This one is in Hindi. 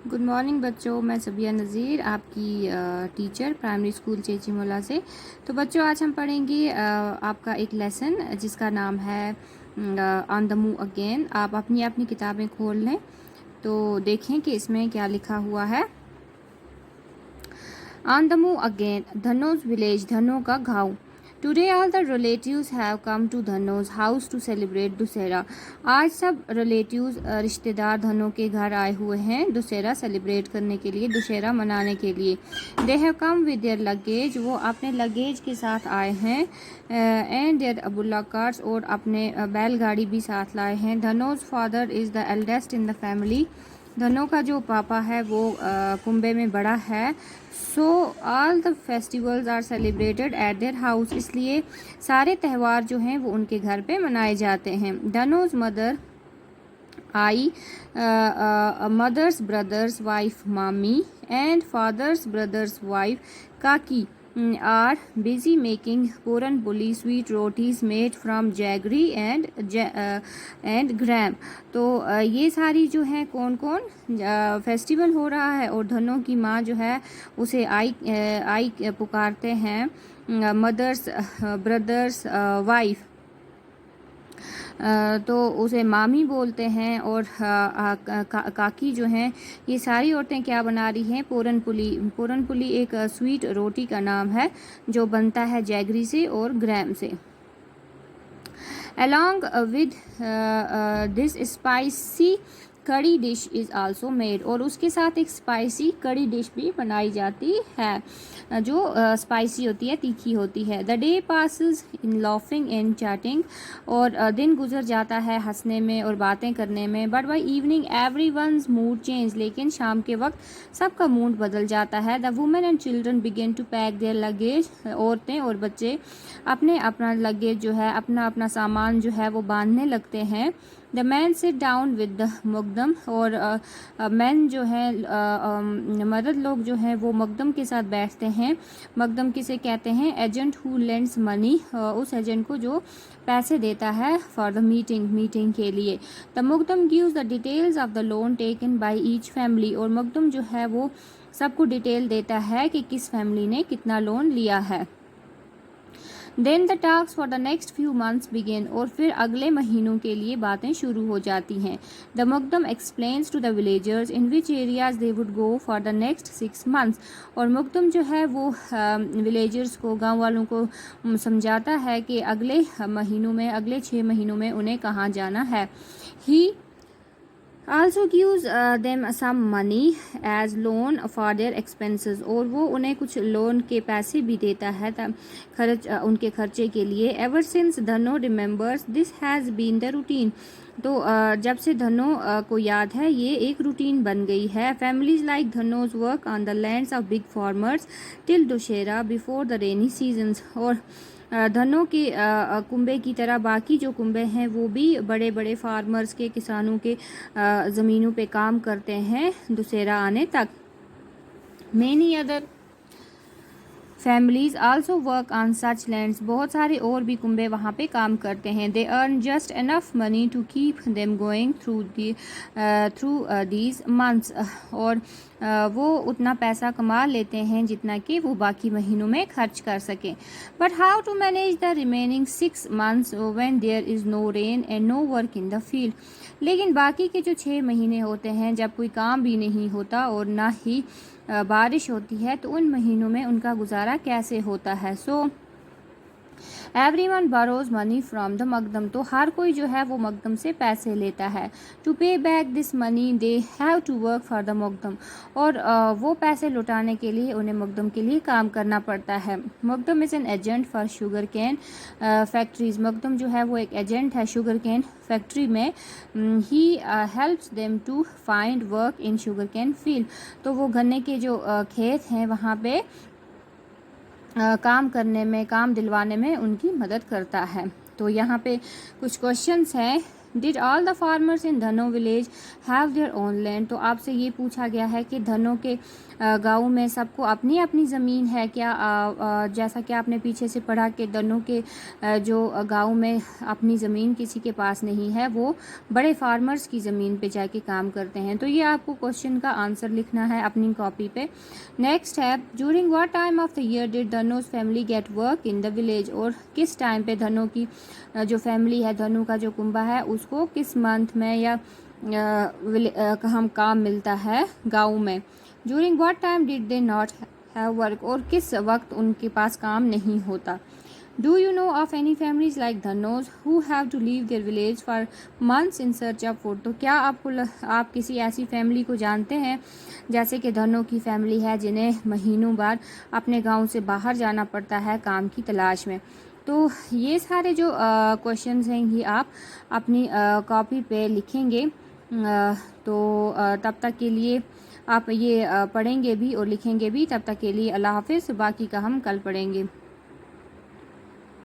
गुड मॉर्निंग बच्चों, मैं सबिया नज़ीर आपकी टीचर प्राइमरी स्कूल चेची मोला से। तो बच्चों, आज हम पढ़ेंगे आपका एक लेसन जिसका नाम है ऑन द मूव अगेन। आप अपनी अपनी किताबें खोल लें तो देखें कि इसमें क्या लिखा हुआ है। On the move again, Dhanoj village, धनों का गाँव। Today all the relatives have come to Dhanoj house to celebrate Dussehra. आज सब रिलेटिव्स रिश्तेदार धनों के घर आए हुए हैं दुशहरा सेलिब्रेट करने के लिए, दुशहरा मनाने के लिए। They have come with their luggage, वो अपने लगेज के साथ आए हैं। एंड देयर बुल्ला कार्ट्स, और अपने बैलगाड़ी भी साथ लाए हैं। Dhanoj father is the eldest in the family, धनों का जो पापा है वो कुंबे में बड़ा है। So all the festivals are celebrated at their house, इसलिए सारे त्यौहार जो हैं वो उनके घर पे मनाए जाते हैं। धनोज मदर आई, मदर्स ब्रदर्स वाइफ मामी एंड फादर्स ब्रदर्स वाइफ काकी are busy making puran puli sweet rotis made from jaggery and gram। तो ये सारी जो है कौन कौन फेस्टिवल हो रहा है, और धनों की माँ जो है उसे आई पुकारते हैं, मदर्स ब्रदर्स वाइफ तो उसे मामी बोलते हैं। और काकी जो हैं, ये सारी औरतें क्या बना रही हैं, पूरन पुली। पूरन पुली एक स्वीट रोटी का नाम है जो बनता है जैगरी से और ग्राम से। Along with this spicy कड़ी डिश इज़ आल्सो मेड, और उसके साथ एक स्पाइसी कड़ी डिश भी बनाई जाती है जो स्पाइसी होती है, तीखी होती है। The day passes in laughing and chatting, और दिन गुजर जाता है हंसने में और बातें करने में। But by evening everyone's mood change, लेकिन शाम के वक्त सबका मूड बदल जाता है। The women and children begin to pack their luggage, औरतें और बच्चे अपने अपना लगेज जो है, अपना अपना सामान जो है वो बांधने लगते हैं। The man sit down with the mukadam, और मैन जो है मर्द लोग जो हैं वो मुकदम के साथ बैठते हैं। मुकदम किसे कहते हैं, एजेंट हु लेंड्स मनी, उस एजेंट को जो पैसे देता है फॉर द मीटिंग के लिए। The mukadam gives the details of the loan taken by each family, और मुकदम जो है वो सबको डिटेल देता है कि किस फैमिली ने कितना लोन लिया है। Then the talks for the next few months begin, और फिर अगले महीनों के लिए बातें शुरू हो जाती हैं। The Mukadam explains to the villagers in which areas they would go for the next 6 months, और मुकदम जो है वो विलेजर्स को, गांव वालों को समझाता है कि अगले महीनों में, अगले 6 महीनों में उन्हें कहाँ जाना है। He also gives them some money as loan for their expenses, और वो उन्हें कुछ लोन के पैसे भी देता है उनके खर्चे के लिए। Ever since धनो remembers this has been the routine, तो जब से धनो को याद है ये एक रूटीन बन गई है। Families like Dhanoj work on the lands of big farmers till Dussehra before the rainy seasons, और धनों के कुंबे की तरह बाकी जो कुंबे हैं वो भी बड़े बड़े फार्मर्स के, किसानों के ज़मीनों पे काम करते हैं दुशहरा आने तक। Many other families also work on such lands, बहुत सारे और भी कुंबे वहाँ पे काम करते हैं। They earn just enough money to keep them going through these months, और वो उतना पैसा कमा लेते हैं जितना कि वो बाकी महीनों में खर्च कर सकें। But how to manage the remaining 6 months when there is no rain and no work in the field, लेकिन बाकी के जो 6 महीने होते हैं जब कोई काम भी नहीं होता और ना ही बारिश होती है, तो उन महीनों में उनका गुजारा कैसे होता है। So everyone borrows money from the mukadam, तो हर कोई जो है वो मकदम से पैसे लेता है। To pay back this money they have to work for the mukadam, और वो पैसे लौटाने के लिए उन्हें मकदम के लिए काम करना पड़ता है। Mukadam is an agent for sugar cane factories, मकदम जो है वो एक एजेंट है शुगर कैन फैक्ट्री में। He helps them to find work in sugarcane field, तो वो गन्ने के जो खेत हैं वहाँ पे काम करने में, काम दिलवाने में उनकी मदद करता है। तो यहाँ पे कुछ क्वेश्चंस हैं did all the farmers in Dhano village have their own land. तो आपसे ये पूछा गया है कि धनो के गाँव में सबको अपनी अपनी ज़मीन है क्या। जैसा कि आपने पीछे से पढ़ा कि धनो के जो गाँव में अपनी ज़मीन किसी के पास नहीं है, वो बड़े फार्मर्स की ज़मीन पे जाके काम करते हैं। तो ये आपको क्वेश्चन का आंसर लिखना है अपनी कॉपी पे। नेक्स्ट है, during what time of the year did Dhanoj family get work in the village. और किस टाइम पे धनो की जो फैमिली है, धनु का जो कुंबा है, उसको किस मंथ में या हम काम मिलता है गाँव में। During what time did they not have work. और किस वक्त उनके पास काम नहीं होता। Do you know of any families like Dhanoj who have to leave their village for months in search of food. तो क्या आप किसी ऐसी फैमिली को जानते हैं जैसे कि धनो की फैमिली है, जिन्हें महीनों बाद अपने गांव से बाहर जाना पड़ता है काम की तलाश में। तो ये सारे जो क्वेश्चंस हैं ये आप अपनी कॉपी पे लिखेंगे। तो तब तक के लिए आप ये पढ़ेंगे भी और लिखेंगे भी। तब तक के लिए अल्लाह हाफिज़। बाकी का हम कल पढ़ेंगे।